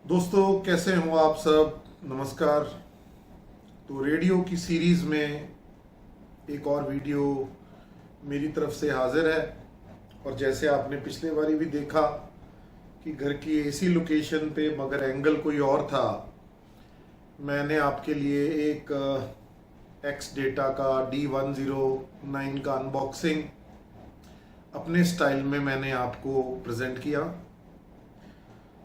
दोस्तों, कैसे हो आप सब। नमस्कार। तो रेडियो की सीरीज़ में एक और वीडियो मेरी तरफ से हाजिर है। और जैसे आपने पिछले बारी भी देखा कि घर की एसी लोकेशन पे मगर एंगल कोई और था, मैंने आपके लिए एक एक्स डेटा का D109 का अनबॉक्सिंग अपने स्टाइल में मैंने आपको प्रेजेंट किया।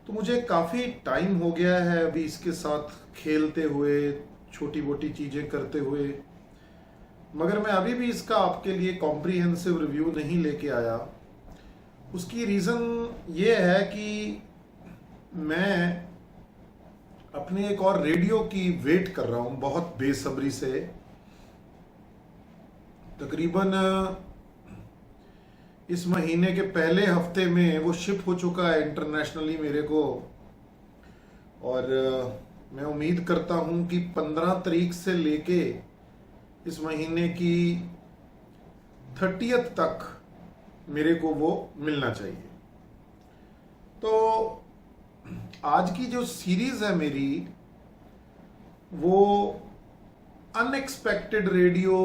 तो मुझे काफ़ी टाइम हो गया है अभी इसके साथ खेलते हुए, छोटी मोटी चीज़ें करते हुए, मगर मैं अभी भी इसका आपके लिए कॉम्प्रिहेंसिव रिव्यू नहीं लेके आया। उसकी रीज़न ये है कि मैं अपने एक और रेडियो की वेट कर रहा हूँ बहुत बेसब्री से। तकरीबन इस महीने के पहले हफ्ते में वो शिप हो चुका है इंटरनेशनली मेरे को। और मैं उम्मीद करता हूँ कि 15 तारीख से लेके इस महीने की 30th तक मेरे को वो मिलना चाहिए। तो आज की जो सीरीज़ है मेरी, वो अनएक्सपेक्टेड रेडियो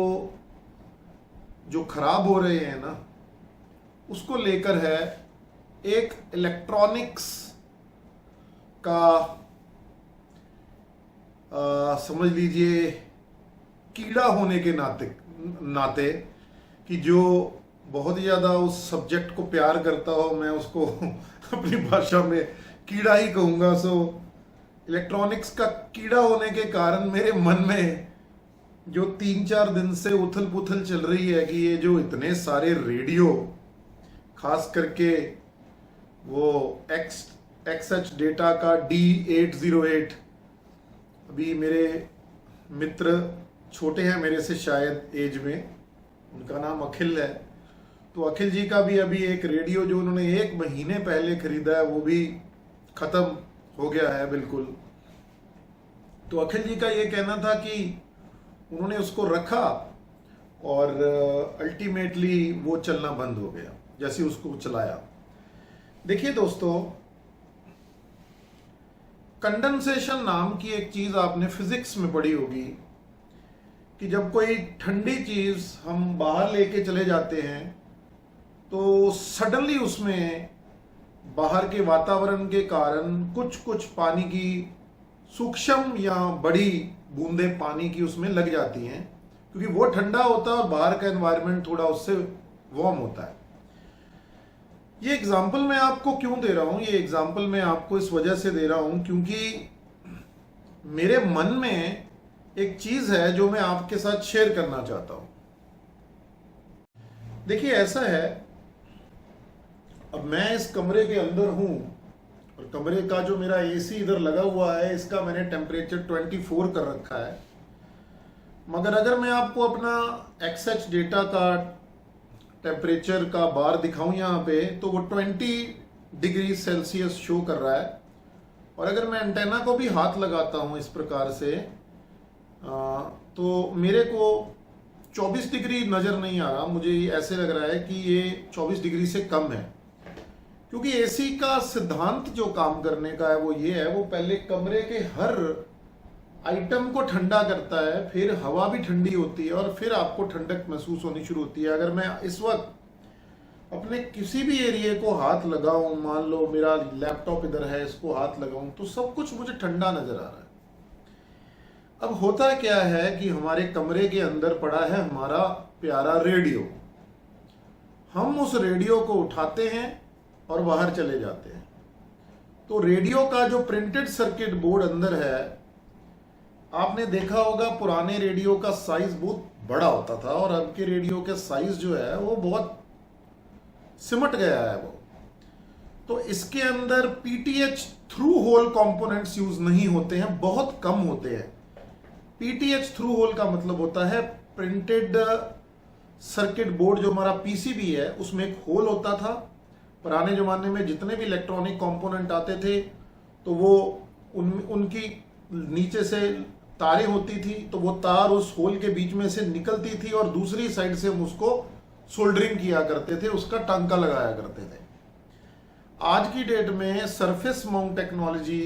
जो खराब हो रहे हैं ना, उसको लेकर है। एक इलेक्ट्रॉनिक्स का समझ लीजिए कीड़ा होने के नाते कि जो बहुत ज़्यादा उस सब्जेक्ट को प्यार करता हो, मैं उसको अपनी भाषा में कीड़ा ही कहूँगा। सो इलेक्ट्रॉनिक्स का कीड़ा होने के कारण मेरे मन में जो 3-4 दिन से उथल पुथल चल रही है कि ये जो इतने सारे रेडियो, खास करके वो एक्स डेटा का D808, अभी मेरे मित्र छोटे हैं मेरे से शायद एज में, उनका नाम अखिल है। तो अखिल जी का भी अभी एक रेडियो जो उन्होंने 1 महीने पहले खरीदा है वो भी ख़त्म हो गया है बिल्कुल। तो अखिल जी का ये कहना था कि उन्होंने उसको रखा और अल्टीमेटली वो चलना बंद हो गया जैसे उसको चलाया। देखिए दोस्तों, कंडेंसेशन नाम की एक चीज़ आपने फिजिक्स में पढ़ी होगी कि जब कोई ठंडी चीज़ हम बाहर लेके चले जाते हैं तो सडनली उसमें बाहर के वातावरण के कारण कुछ पानी की सूक्ष्म या बड़ी बूंदें पानी की उसमें लग जाती हैं, क्योंकि वो ठंडा होता है और बाहर का एनवायरनमेंट थोड़ा उससे वार्म होता है। ये एग्जाम्पल मैं आपको क्यों दे रहा हूं? ये एग्जाम्पल मैं आपको इस वजह से दे रहा हूं क्योंकि मेरे मन में एक चीज है जो मैं आपके साथ शेयर करना चाहता हूं। देखिए, ऐसा है, अब मैं इस कमरे के अंदर हूं और कमरे का जो मेरा एसी इधर लगा हुआ है, इसका मैंने टेम्परेचर 24 कर रखा है। मगर अगर मैं आपको अपना एक्सएच डेटा का टेम्परेचर का बार दिखाऊं यहाँ पे, तो वो 20 डिग्री सेल्सियस शो कर रहा है। और अगर मैं एंटेना को भी हाथ लगाता हूँ इस प्रकार से, तो मेरे को 24 डिग्री नज़र नहीं आ रहा। मुझे ऐसे लग रहा है कि ये 24 डिग्री से कम है, क्योंकि एसी का सिद्धांत जो काम करने का है वो ये है, वो पहले कमरे के हर आइटम को ठंडा करता है, फिर हवा भी ठंडी होती है और फिर आपको ठंडक महसूस होनी शुरू होती है। अगर मैं इस वक्त अपने किसी भी एरिया को हाथ लगाऊं, मान लो मेरा लैपटॉप इधर है, इसको हाथ लगाऊं, तो सब कुछ मुझे ठंडा नजर आ रहा है। अब होता क्या है कि हमारे कमरे के अंदर पड़ा है हमारा प्यारा रेडियो। हम उस रेडियो को उठाते हैं और बाहर चले जाते हैं। तो रेडियो का जो प्रिंटेड सर्किट बोर्ड अंदर है, आपने देखा होगा पुराने रेडियो का साइज बहुत बड़ा होता था और अब के रेडियो के साइज जो है वो बहुत सिमट गया है वो। तो इसके अंदर PTH through hole components use नहीं होते हैं, बहुत कम होते हैं। पीटीएच थ्रू होल का मतलब होता है प्रिंटेड सर्किट बोर्ड, जो हमारा पीसीबी है उसमें एक होल होता था। पुराने जमाने में जितने भी इलेक्ट्रॉनिक कंपोनेंट आते थे तो वो उनकी नीचे से तारें होती थी, तो वो तार उस होल के बीच में से निकलती थी और दूसरी साइड से हम उसको सोल्डरिंग किया करते थे, उसका टांका लगाया करते थे। आज की डेट में सरफेस माउंट टेक्नोलॉजी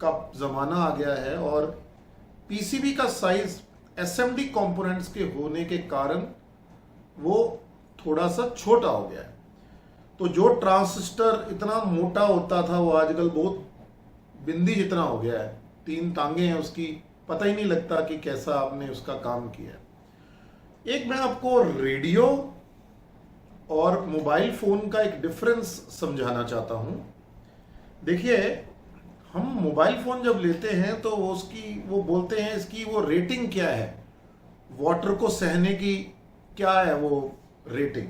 का ज़माना आ गया है और पीसीबी का साइज एसएमडी कंपोनेंट्स के होने के कारण वो थोड़ा सा छोटा हो गया है। तो जो ट्रांजिस्टर इतना मोटा होता था वो आजकल बहुत बिंदी जितना हो गया है, 3 टांगे हैं उसकी, पता ही नहीं लगता कि कैसा आपने उसका काम किया। एक मैं आपको रेडियो और मोबाइल फोन का एक डिफरेंस समझाना चाहता हूं। देखिए, हम मोबाइल फोन जब लेते हैं तो वो बोलते हैं इसकी वो रेटिंग क्या है, वाटर को सहने की क्या है वो रेटिंग।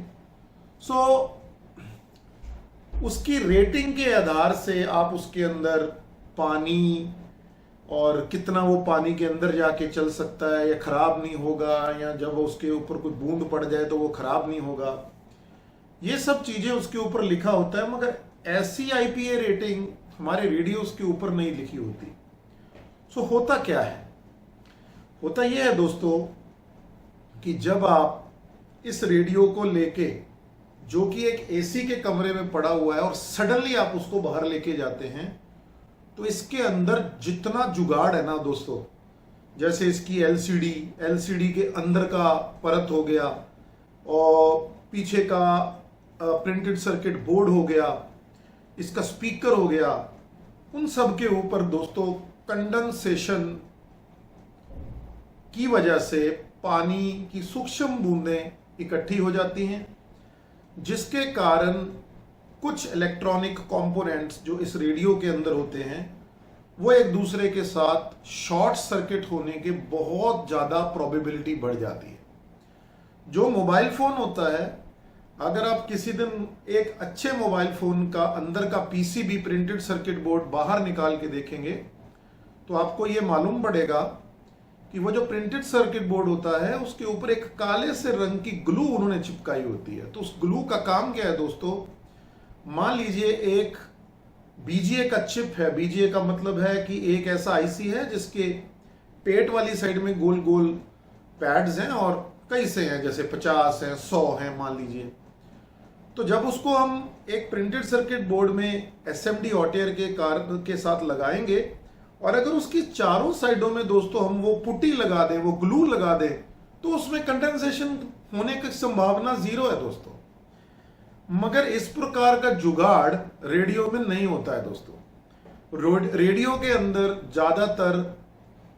उसकी रेटिंग के आधार से आप उसके अंदर पानी और कितना वो पानी के अंदर जाके चल सकता है या खराब नहीं होगा, या जब उसके ऊपर कोई बूंद पड़ जाए तो वो खराब नहीं होगा, ये सब चीजें उसके ऊपर लिखा होता है। मगर ऐसी आईपीए रेटिंग हमारे रेडियोस के ऊपर नहीं लिखी होती। होता क्या है, होता यह है दोस्तों कि जब आप इस रेडियो को लेके, जो कि एक एसी के कमरे में पड़ा हुआ है, और सडनली आप उसको बाहर लेके जाते हैं, तो इसके अंदर जितना जुगाड़ है ना दोस्तों, जैसे इसकी एलसीडी के अंदर का परत हो गया और पीछे का प्रिंटेड सर्किट बोर्ड हो गया, इसका स्पीकर हो गया, उन सब के ऊपर दोस्तों कंडेंसेशन की वजह से पानी की सूक्ष्म बूंदें इकट्ठी हो जाती हैं, जिसके कारण कुछ इलेक्ट्रॉनिक कंपोनेंट्स जो इस रेडियो के अंदर होते हैं वो एक दूसरे के साथ शॉर्ट सर्किट होने के बहुत ज़्यादा प्रोबेबिलिटी बढ़ जाती है। जो मोबाइल फ़ोन होता है, अगर आप किसी दिन एक अच्छे मोबाइल फ़ोन का अंदर का पीसीबी प्रिंटेड सर्किट बोर्ड बाहर निकाल के देखेंगे तो आपको ये मालूम पड़ेगा कि वो जो प्रिंटेड सर्किट बोर्ड होता है उसके ऊपर एक काले से रंग की ग्लू उन्होंने चिपकाई होती है। तो उस ग्लू का काम क्या है दोस्तों, मान लीजिए एक बीजीए का चिप है। बीजीए का मतलब है कि एक ऐसा आईसी है जिसके पेट वाली साइड में गोल गोल पैड्स हैं और कई से हैं, जैसे 50 हैं, 100 हैं मान लीजिए। तो जब उसको हम एक प्रिंटेड सर्किट बोर्ड में एसएमडी ऑटेयर के साथ लगाएंगे और अगर उसकी चारों साइडों में दोस्तों हम वो पुट्टी लगा दें, वो ग्लू लगा दें, तो उसमें कंडेंसेशन होने की संभावना 0 है दोस्तों। मगर इस प्रकार का जुगाड़ रेडियो में नहीं होता है दोस्तों। रेडियो के अंदर ज्यादातर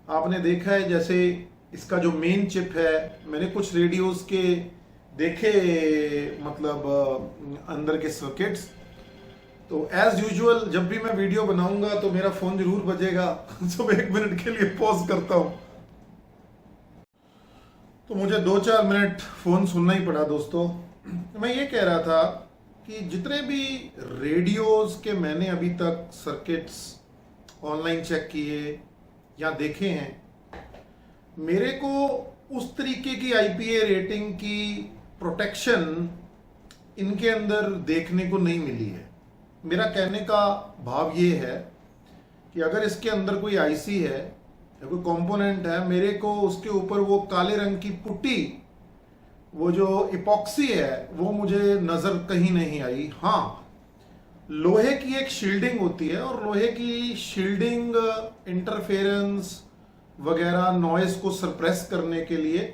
आपने देखा है, जैसे इसका जो मेन चिप है, मैंने कुछ रेडियोस के देखे मतलब अंदर के सर्किट्स, तो एज यूजुअल जब भी मैं वीडियो बनाऊंगा तो मेरा फोन जरूर बजेगा तो मैं 1 मिनट के लिए पॉज करता हूं। तो मुझे 2-4 मिनट फोन सुनना ही पड़ा दोस्तों। मैं ये कह रहा था कि जितने भी रेडियोस के मैंने अभी तक सर्किट्स ऑनलाइन चेक किए या देखे हैं, मेरे को उस तरीके की आईपीए रेटिंग की प्रोटेक्शन इनके अंदर देखने को नहीं मिली है। मेरा कहने का भाव ये है कि अगर इसके अंदर कोई आईसी है या कोई कंपोनेंट है, मेरे को उसके ऊपर वो काले रंग की पुट्टी, वो जो इपॉक्सी है, वो मुझे नजर कहीं नहीं आई। हाँ, लोहे की एक शील्डिंग होती है और लोहे की शील्डिंग इंटरफेरेंस वगैरह नॉइस को सप्रेस करने के लिए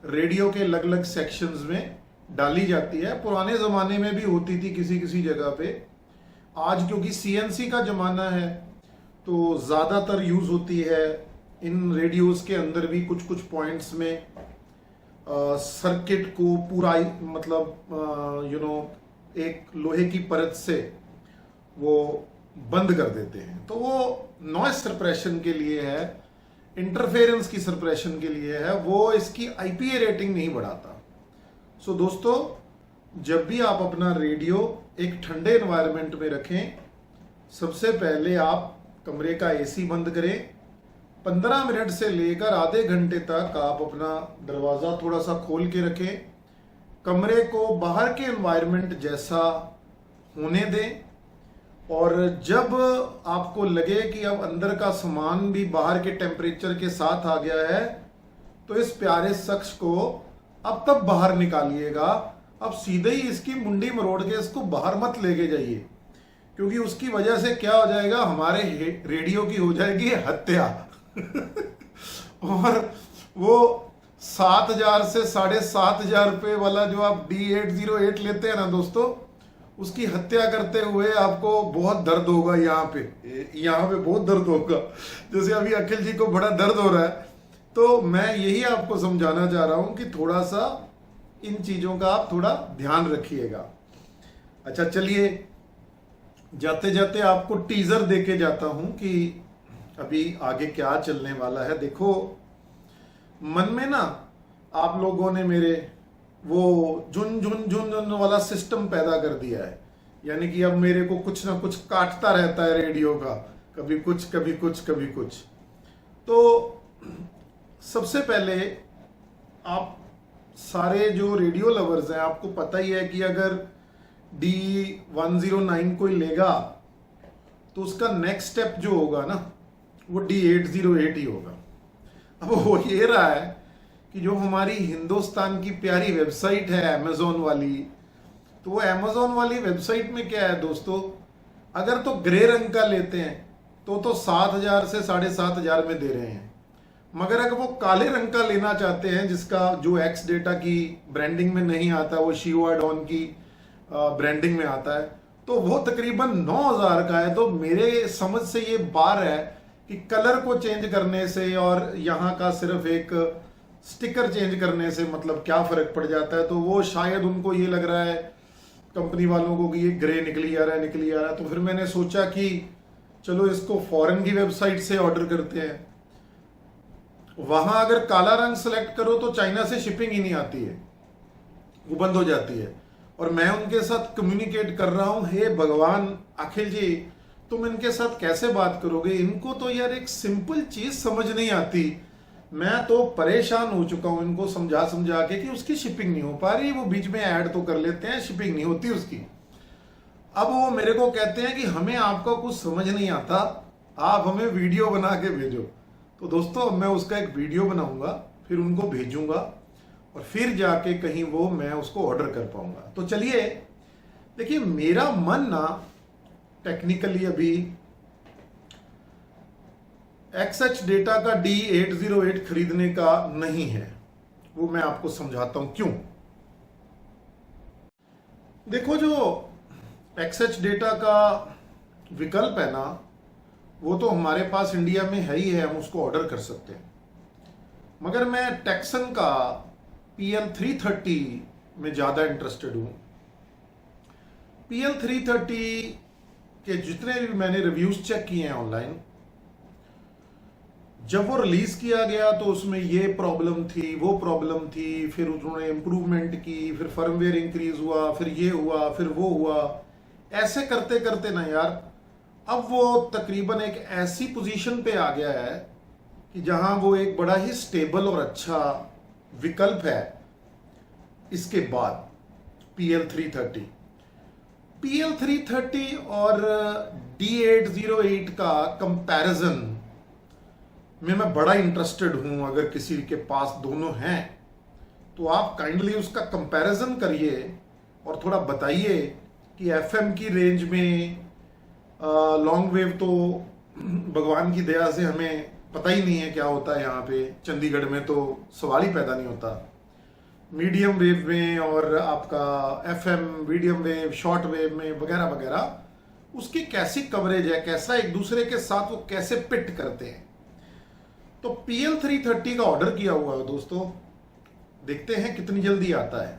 रेडियो के अलग अलग सेक्शंस में डाली जाती है। पुराने ज़माने में भी होती थी किसी किसी जगह पे। आज क्योंकि सीएनसी का ज़माना है तो ज़्यादातर यूज़ होती है। इन रेडियोस के अंदर भी कुछ कुछ पॉइंट्स में सर्किट को पूरा मतलब एक लोहे की परत से वो बंद कर देते हैं। तो वो नॉइस सप्रेशन के लिए है, इंटरफेरेंस की सप्रेशन के लिए है, वो इसकी आईपीए रेटिंग नहीं बढ़ाता। सो दोस्तों, जब भी आप अपना रेडियो एक ठंडे एनवायरनमेंट में रखें, सबसे पहले आप कमरे का एसी बंद करें। 15 मिनट से लेकर आधे घंटे तक आप अपना दरवाज़ा थोड़ा सा खोल के रखें। कमरे को बाहर के एनवायरनमेंट जैसा होने दें और जब आपको लगे कि अब अंदर का सामान भी बाहर के टेम्परेचर के साथ आ गया है, तो इस प्यारे शख्स को अब तब बाहर निकालिएगा। अब सीधे ही इसकी मुंडी मरोड़ के इसको बाहर मत लेके जाइए, क्योंकि उसकी वजह से क्या हो जाएगा, हमारे रेडियो की हो जाएगी हत्या। और वो 7,000 से 7,500 रुपये वाला जो आप D808 लेते हैं ना दोस्तों, उसकी हत्या करते हुए आपको बहुत दर्द होगा। यहाँ पे बहुत दर्द होगा, जैसे अभी अखिल जी को बड़ा दर्द हो रहा है। तो मैं यही आपको समझाना चाह रहा हूं कि थोड़ा सा इन चीजों का आप थोड़ा ध्यान रखिएगा। अच्छा चलिए, जाते जाते आपको टीजर देके जाता हूं कि अभी आगे क्या चलने वाला है। देखो, मन में ना आप लोगों ने मेरे वो झुन झुन झुन झुन वाला सिस्टम पैदा कर दिया है, यानी कि अब मेरे को कुछ ना कुछ काटता रहता है रेडियो का, कभी कुछ कभी कुछ कभी कुछ। तो सबसे पहले आप सारे जो रेडियो लवर्स हैं, आपको पता ही है कि अगर D109 कोई लेगा तो उसका नेक्स्ट स्टेप जो होगा ना, वो D808 ही होगा। अब वो ये रहा है कि जो हमारी हिंदुस्तान की प्यारी वेबसाइट है अमेजोन वाली, तो वो अमेजोन वाली वेबसाइट में क्या है दोस्तों, अगर तो ग्रे रंग का लेते हैं तो 7,000 से 7,500 में दे रहे हैं। मगर अगर वो काले रंग का लेना चाहते हैं, जिसका जो एक्स डेटा की ब्रांडिंग में नहीं आता, वो शिवा डॉन की ब्रांडिंग में आता है, तो वो तकरीबन 9,000 का है। तो मेरे समझ से ये बार है कि कलर को चेंज करने से और यहाँ का सिर्फ एक स्टिकर चेंज करने से मतलब क्या फर्क पड़ जाता है। तो वो शायद उनको ये लग रहा है कंपनी वालों को कि ये ग्रे निकली आ रहा है। तो फिर मैंने सोचा कि चलो इसको फॉरेन की वेबसाइट से ऑर्डर करते हैं। वहां अगर काला रंग सेलेक्ट करो तो चाइना से शिपिंग ही नहीं आती है, वो बंद हो जाती है। और मैं उनके साथ कम्युनिकेट कर रहा हूं, हे भगवान अखिल जी तुम इनके साथ कैसे बात करोगे, इनको तो यार एक सिंपल चीज समझ नहीं आती। मैं तो परेशान हो चुका हूं इनको समझा समझा के कि उसकी शिपिंग नहीं हो पा रही, वो बीच में ऐड तो कर लेते हैं, शिपिंग नहीं होती उसकी। अब वो मेरे को कहते हैं कि हमें आपका कुछ समझ नहीं आता, आप हमें वीडियो बना के भेजो। तो दोस्तों मैं उसका एक वीडियो बनाऊंगा, फिर उनको भेजूंगा और फिर जाके कहीं वो मैं उसको ऑर्डर कर पाऊंगा। तो चलिए देखिए, मेरा मन ना टेक्निकली अभी XH डेटा का D808 खरीदने का नहीं है, वो मैं आपको समझाता हूं क्यों। देखो, जो XH डेटा का विकल्प है ना, वो तो हमारे पास इंडिया में है ही है, हम उसको ऑर्डर कर सकते हैं। मगर मैं टेक्सन का PL330 में ज़्यादा इंटरेस्टेड हूँ। PL330 के जितने भी मैंने रिव्यूज़ चेक किए हैं ऑनलाइन, जब वो रिलीज़ किया गया तो उसमें ये प्रॉब्लम थी, वो प्रॉब्लम थी, फिर उन्होंने इम्प्रूवमेंट की, फिर फर्मवेयर इंक्रीज हुआ, फिर ये हुआ, फिर वो हुआ। ऐसे करते करते ना यार, अब वो तकरीबन एक ऐसी पोजीशन पे आ गया है कि जहां वो एक बड़ा ही स्टेबल और अच्छा विकल्प है। इसके बाद PL330 और D808 का कंपैरिजन में मैं बड़ा इंटरेस्टेड हूं। अगर किसी के पास दोनों हैं तो आप काइंडली उसका कंपैरिजन करिए और थोड़ा बताइए कि FM की रेंज में लॉन्ग वेव तो भगवान की दया से हमें पता ही नहीं है क्या होता है, यहाँ पे चंडीगढ़ में तो सवाल ही पैदा नहीं होता। मीडियम वेव में और आपका FM medium wave, short wave में वगैरह वगैरह, उसकी कैसी कवरेज है, कैसा एक दूसरे के साथ वो कैसे पिट करते हैं। तो PL330 का ऑर्डर किया हुआ है दोस्तों, देखते हैं कितनी जल्दी आता है।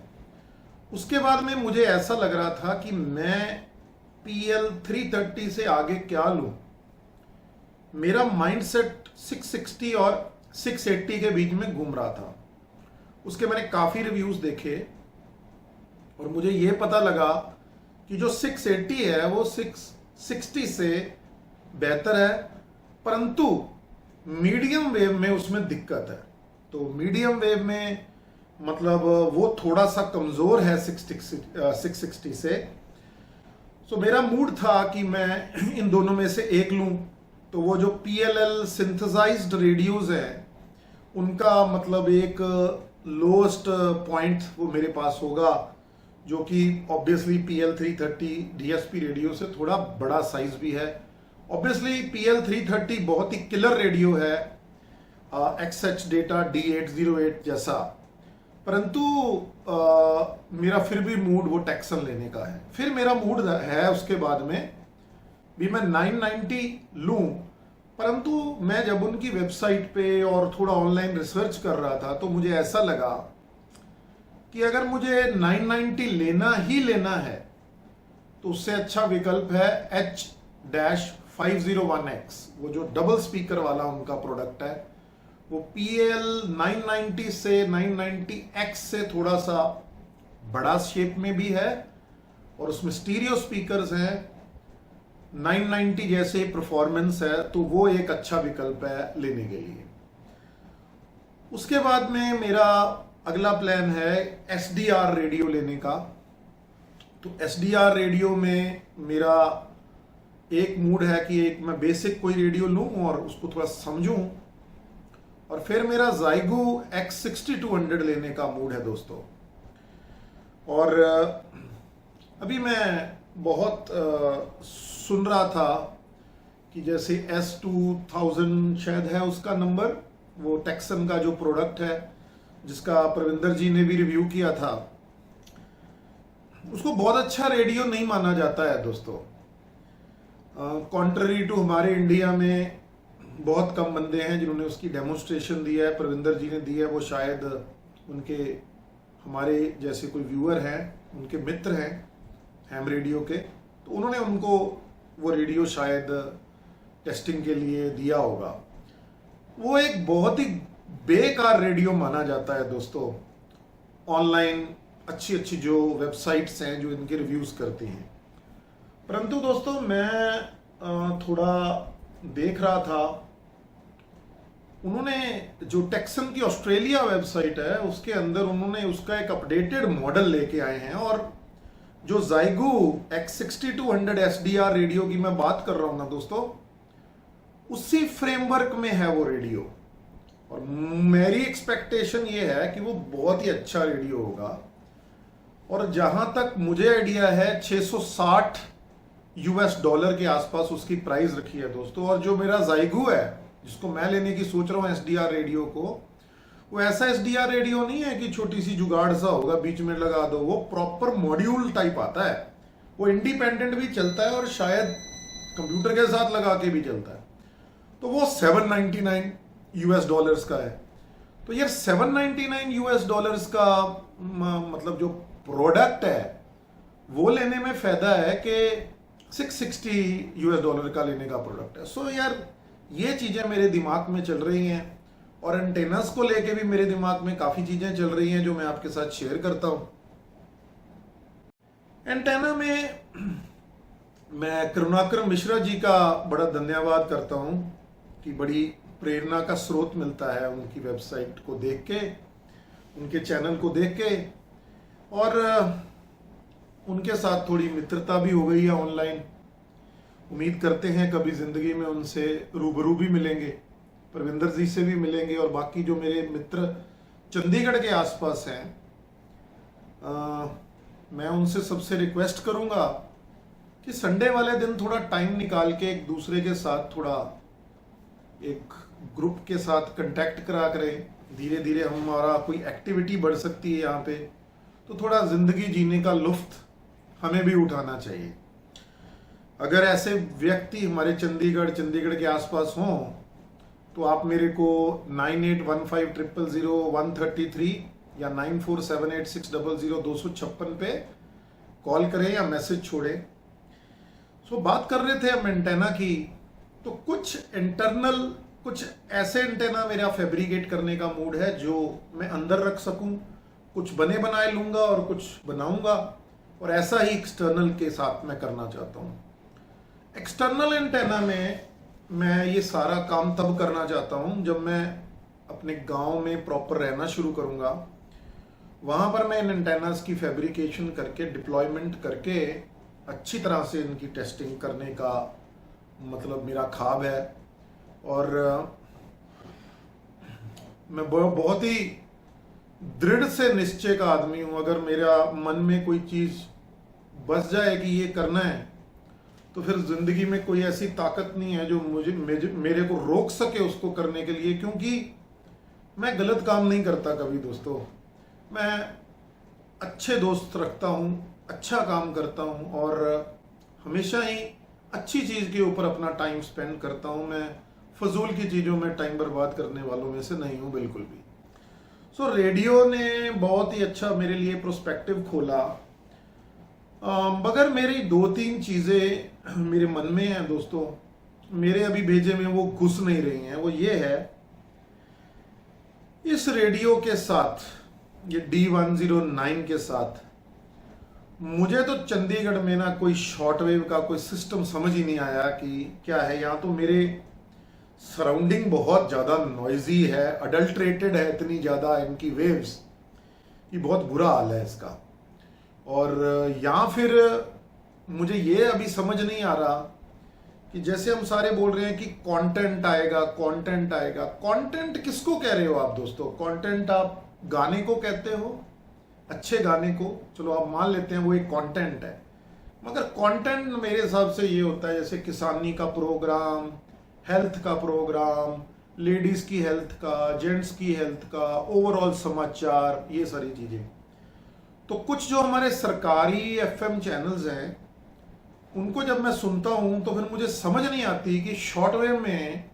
उसके बाद में मुझे ऐसा लग रहा था कि मैं PL330 से आगे क्या लूं। मेरा माइंडसेट 660 और 680 के बीच में घूम रहा था। उसके मैंने काफी रिव्यूज देखे और मुझे यह पता लगा कि जो 680 है वो 660 से बेहतर है, परंतु मीडियम वेव में उसमें दिक्कत है। तो मीडियम वेव में मतलब वो थोड़ा सा कमजोर है 660 से। तो मेरा मूड था कि मैं इन दोनों में से एक लूं। तो वो जो PLL सिंथेसाइज्ड रेडियोज है, उनका मतलब एक लोएस्ट पॉइंट वो मेरे पास होगा जो कि ऑब्वियसली PL330 DSP रेडियो से थोड़ा बड़ा साइज भी है। ऑब्वियसली PL330 बहुत ही किलर रेडियो है, XH डेटा D808 जैसा, परंतु मेरा फिर भी मूड वो टेक्सन लेने का है। फिर मेरा मूड है उसके बाद में भी मैं 990 लूं, परंतु मैं जब उनकी वेबसाइट पे और थोड़ा ऑनलाइन रिसर्च कर रहा था तो मुझे ऐसा लगा कि अगर मुझे 990 लेना ही लेना है तो उससे अच्छा विकल्प है H-501X, वो जो डबल स्पीकर वाला उनका प्रोडक्ट है। वो PL990 से 990X से थोड़ा सा बड़ा शेप में भी है और उसमें स्टीरियो स्पीकर्स हैं। 990 जैसे परफॉर्मेंस है, तो वो एक अच्छा विकल्प है लेने के लिए। उसके बाद में मेरा अगला प्लान है SDR रेडियो लेने का। तो SDR रेडियो में मेरा एक मूड है कि एक मैं बेसिक कोई रेडियो लूं और उसको थोड़ा समझूं, और फिर मेरा Zygo X6200 लेने का मूड है दोस्तों। और अभी मैं बहुत सुन रहा था कि जैसे S2000 शायद है उसका नंबर, वो टेक्सन का जो प्रोडक्ट है जिसका प्रविंदर जी ने भी रिव्यू किया था, उसको बहुत अच्छा रेडियो नहीं माना जाता है दोस्तों। कॉन्ट्ररी टू हमारे इंडिया में बहुत कम बंदे हैं जिन्होंने उसकी डेमोन्स्ट्रेशन दिया है, प्रविंदर जी ने दिया है। वो शायद उनके हमारे जैसे कोई व्यूअर हैं, उनके मित्र हैं हैम रेडियो के, तो उन्होंने उनको वो रेडियो शायद टेस्टिंग के लिए दिया होगा। वो एक बहुत ही बेकार रेडियो माना जाता है दोस्तों। ऑनलाइन अच्छी अच्छी जो वेबसाइट्स हैं जो इनके रिव्यूज करती हैं, परंतु दोस्तों मैं थोड़ा देख रहा था, उन्होंने जो टेक्सन की ऑस्ट्रेलिया वेबसाइट है उसके अंदर उन्होंने उसका एक अपडेटेड मॉडल लेके आए हैं। और जो Zygo X6200 SDR रेडियो की मैं बात कर रहा हूं ना दोस्तों, उसी फ्रेमवर्क में है वो रेडियो, और मेरी एक्सपेक्टेशन ये है कि वो बहुत ही अच्छा रेडियो होगा। और जहां तक मुझे आइडिया है $660 के आसपास उसकी प्राइस रखी है दोस्तों। और जो मेरा Zygo है जिसको मैं लेने की सोच रहा हूँ SDR रेडियो को, वो ऐसा SDR रेडियो नहीं है कि छोटी सी जुगाड़ सा होगा बीच में लगा दो, वो प्रॉपर मॉड्यूल टाइप आता है। वो इंडिपेंडेंट भी चलता है और शायद कंप्यूटर के साथ लगा के भी चलता है। तो वो $799 का है। तो यार $799 का मतलब जो प्रोडक्ट है वो लेने में फायदा है कि $660 का लेने का प्रोडक्ट है। सो यार ये चीजें मेरे दिमाग में चल रही हैं, और एंटेनास को लेके भी मेरे दिमाग में काफी चीजें चल रही हैं जो मैं आपके साथ शेयर करता हूं। एंटेना में मैं करुणाकर मिश्रा जी का बड़ा धन्यवाद करता हूं कि बड़ी प्रेरणा का स्रोत मिलता है उनकी वेबसाइट को देख के, उनके चैनल को देख के, और उनके साथ थोड़ी मित्रता भी हो गई है ऑनलाइन। उम्मीद करते हैं कभी जिंदगी में उनसे रूबरू भी मिलेंगे, प्रविंदर जी से भी मिलेंगे, और बाकी जो मेरे मित्र चंडीगढ़ के आसपास हैं, मैं उनसे सबसे रिक्वेस्ट करूंगा कि संडे वाले दिन थोड़ा टाइम निकाल के एक दूसरे के साथ थोड़ा एक ग्रुप के साथ कांटेक्ट करा करें। धीरे धीरे हमारा कोई एक्टिविटी बढ़ सकती है यहाँ पे, तो थोड़ा जिंदगी जीने का लुत्फ हमें भी उठाना चाहिए। अगर ऐसे व्यक्ति हमारे चंडीगढ़ के आसपास हों तो आप मेरे को 9815000133 या 9478600256 पे कॉल करें या मैसेज छोड़ें। सो बात कर रहे थे हम एंटेना की, तो कुछ ऐसे एंटेना मेरा फैब्रिकेट करने का मूड है जो मैं अंदर रख सकूं। कुछ बने बनाए लूंगा और कुछ बनाऊंगा, और ऐसा ही एक्सटर्नल के साथ मैं करना चाहता हूं। एक्सटर्नल एंटेना में मैं ये सारा काम तब करना चाहता हूं जब मैं अपने गांव में प्रॉपर रहना शुरू करूंगा। वहां पर मैं इन एंटेनास की फैब्रिकेशन करके, डिप्लॉयमेंट करके, अच्छी तरह से इनकी टेस्टिंग करने का मतलब मेरा ख्वाब है। और मैं बहुत ही दृढ़ से निश्चय का आदमी हूं। अगर मेरा मन में कोई चीज बस जाए कि ये करना है, तो फिर जिंदगी में कोई ऐसी ताकत नहीं है जो मेरे को रोक सके उसको करने के लिए। क्योंकि मैं गलत काम नहीं करता कभी दोस्तों, मैं अच्छे दोस्त रखता हूं, अच्छा काम करता हूं और हमेशा ही अच्छी चीज के ऊपर अपना टाइम स्पेंड करता हूं। मैं फजूल की चीजों में टाइम बर्बाद करने वालों में से नहीं हूं बिल्कुल भी। सो रेडियो ने बहुत ही अच्छा मेरे लिए प्रोस्पेक्टिव खोला, मगर मेरी 2-3 चीजें मेरे मन में हैं दोस्तों, मेरे अभी भेजे में वो घुस नहीं रही हैं। वो ये है, इस रेडियो के साथ, ये D109 के साथ मुझे तो चंडीगढ़ में ना कोई शॉर्टवेव का कोई सिस्टम समझ ही नहीं आया कि क्या है। यहाँ तो मेरे सराउंडिंग बहुत ज़्यादा नॉइजी है, अडल्ट्रेटेड है इतनी ज़्यादा इनकी वेव्स, ये बहुत बुरा हाल है इसका। और या फिर मुझे ये अभी समझ नहीं आ रहा कि जैसे हम सारे बोल रहे हैं कि कंटेंट आएगा, कंटेंट आएगा, कंटेंट किसको कह रहे हो आप दोस्तों? कंटेंट आप गाने को कहते हो, अच्छे गाने को, चलो आप मान लेते हैं वो एक कंटेंट है। मगर कंटेंट मेरे हिसाब से ये होता है जैसे किसानी का प्रोग्राम, हेल्थ का प्रोग्राम, लेडीज की हेल्थ का, जेंट्स की हेल्थ का, ओवरऑल समाचार, ये सारी चीजें। तो कुछ जो हमारे सरकारी FM चैनल्स हैं उनको जब मैं सुनता हूं तो फिर मुझे समझ नहीं आती कि शॉर्टवेव में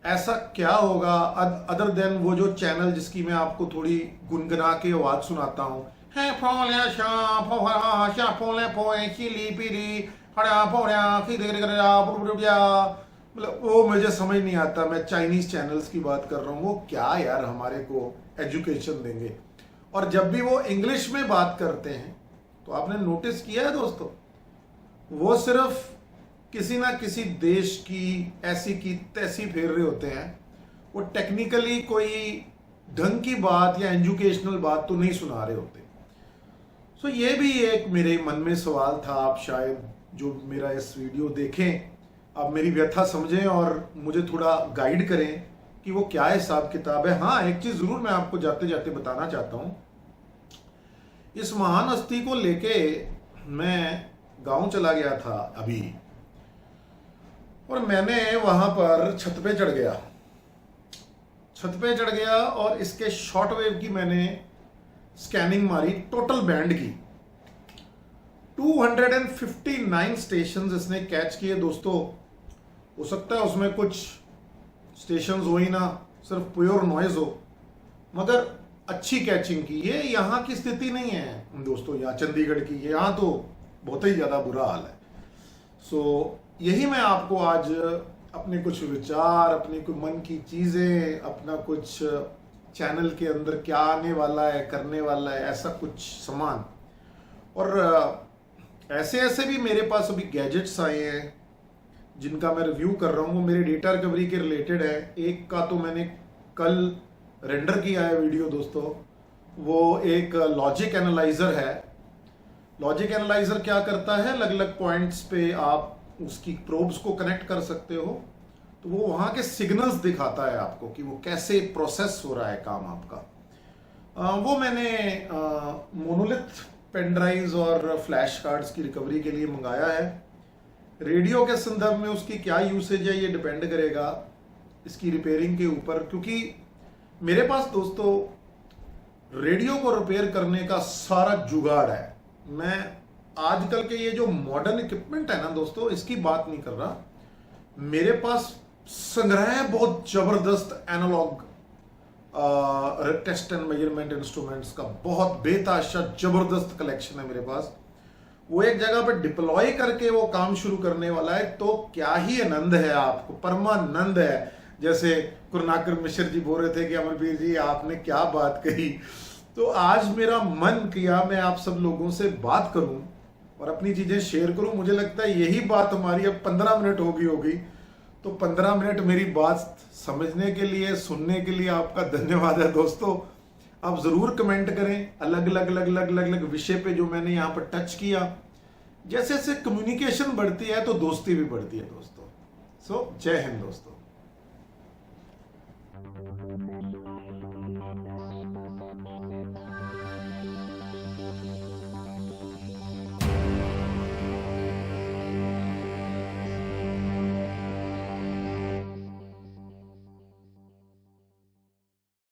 ऐसा क्या होगा अदर देन वो जो चैनल जिसकी मैं आपको थोड़ी गुनगुना के आवाज सुनाता हूं, है मतलब वो मुझे समझ नहीं आता। मैं चाइनीज चैनल्स की बात कर रहा हूं, वो क्या यार हमारे को एजुकेशन देंगे। और जब भी वो इंग्लिश में बात करते हैं तो आपने नोटिस किया है दोस्तों, वो सिर्फ किसी ना किसी देश की ऐसी की तैसी फेर रहे होते हैं। वो टेक्निकली कोई ढंग की बात या एजुकेशनल बात तो नहीं सुना रहे होते। सो ये भी एक मेरे मन में सवाल था। आप शायद जो मेरा इस वीडियो देखें, आप मेरी व्यथा समझें और मुझे थोड़ा गाइड करें कि वो क्या हिसाब किताब है। हाँ, एक चीज जरूर मैं आपको जाते जाते बताना चाहता हूं, इस महान हस्ती को लेके मैं गांव चला गया था अभी, और मैंने वहां पर छत पे चढ़ गया और इसके शॉर्टवेव की मैंने स्कैनिंग मारी, टोटल बैंड की 259 स्टेशंस इसने कैच किए दोस्तों। हो सकता है उसमें कुछ स्टेशंस हो ही ना, सिर्फ प्योर नॉइज हो, मगर अच्छी कैचिंग की। ये यहाँ की स्थिति नहीं है दोस्तों, यहाँ चंडीगढ़ की, यहाँ तो बहुत ही ज्यादा बुरा हाल है। सो यही मैं आपको आज अपने कुछ विचार, अपनी कुछ मन की चीजें, अपना कुछ चैनल के अंदर क्या आने वाला है, करने वाला है, ऐसा कुछ सामान। और ऐसे ऐसे भी मेरे पास अभी गैजेट्स आए हैं जिनका मैं रिव्यू कर रहा हूँ, वो मेरे डेटा रिकवरी के रिलेटेड है। एक का तो मैंने कल रेंडर किया है वीडियो दोस्तों, वो एक लॉजिक एनालाइजर है। लॉजिक एनालाइजर क्या करता है, अलग अलग पॉइंट्स पे आप उसकी प्रोब्स को कनेक्ट कर सकते हो, तो वो वहां के सिग्नल्स दिखाता है आपको कि वो कैसे प्रोसेस हो रहा है काम आपका। वो मैंने मोनोलिथ पेन ड्राइव्स और फ्लैश कार्ड्स की रिकवरी के लिए मंगाया है। रेडियो के संदर्भ में उसकी क्या यूसेज है ये डिपेंड करेगा इसकी रिपेयरिंग के ऊपर, क्योंकि मेरे पास दोस्तों रेडियो को रिपेयर करने का सारा जुगाड़ है। मैं आजकल के ये जो मॉडर्न इक्विपमेंट है ना दोस्तों, इसकी बात नहीं कर रहा। मेरे पास संग्रह है बहुत जबरदस्त analog test and measurement instruments का, बहुत बेताशा जबरदस्त कलेक्शन है मेरे पास। वो एक जगह पर डिप्लॉय करके वो काम शुरू करने वाला है, तो क्या ही आनंद है आपको, परमानंद है। जैसे करुणाकर मिश्र जी बोल रहे थे कि अमरवीर जी आपने क्या बात कही, तो आज मेरा मन किया मैं आप सब लोगों से बात करूं और अपनी चीजें शेयर करूं। मुझे लगता है यही बात हमारी अब 15 मिनट होगी, तो 15 मिनट मेरी बात समझने के लिए, सुनने के लिए आपका धन्यवाद है दोस्तों। आप जरूर कमेंट करें अलग अलग विषय पे जो मैंने यहाँ पर टच किया। जैसे जैसे कम्युनिकेशन बढ़ती है तो दोस्ती भी बढ़ती है दोस्तों। सो जय हिंद दोस्तों।